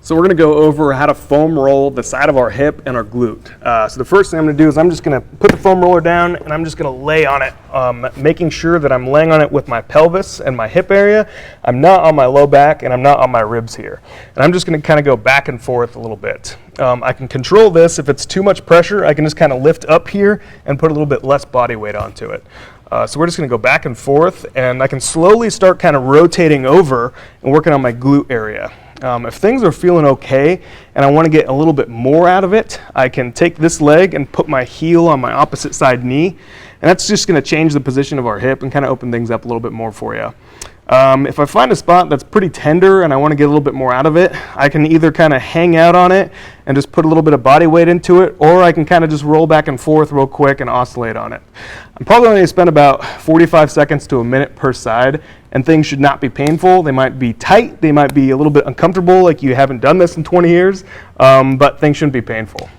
So we're going to go over how to foam roll the side of our hip and our glute. So the first thing I'm going to do is I'm just going to put the foam roller down and I'm just going to lay on it, making sure that I'm laying on it with my pelvis and my hip area. I'm not on my low back and I'm not on my ribs here. And I'm just going to kind of go back and forth a little bit. I can control this. If it's too much pressure, I can just kind of lift up here and put a little bit less body weight onto it. So we're just going to go back and forth, and I can slowly start kind of rotating over and working on my glute area. If things are feeling okay and I want to get a little bit more out of it, I can take this leg and put my heel on my opposite side knee, and that's just going to change the position of our hip and kind of open things up a little bit more for you. If I find a spot that's pretty tender and I want to get a little bit more out of it, I can either kind of hang out on it and just put a little bit of body weight into it, or I can kind of just roll back and forth real quick and oscillate on it. I'm probably going to spend about 45 seconds to a minute per side, and things should not be painful. They might be tight, they might be a little bit uncomfortable, like you haven't done this in 20 years, but things shouldn't be painful.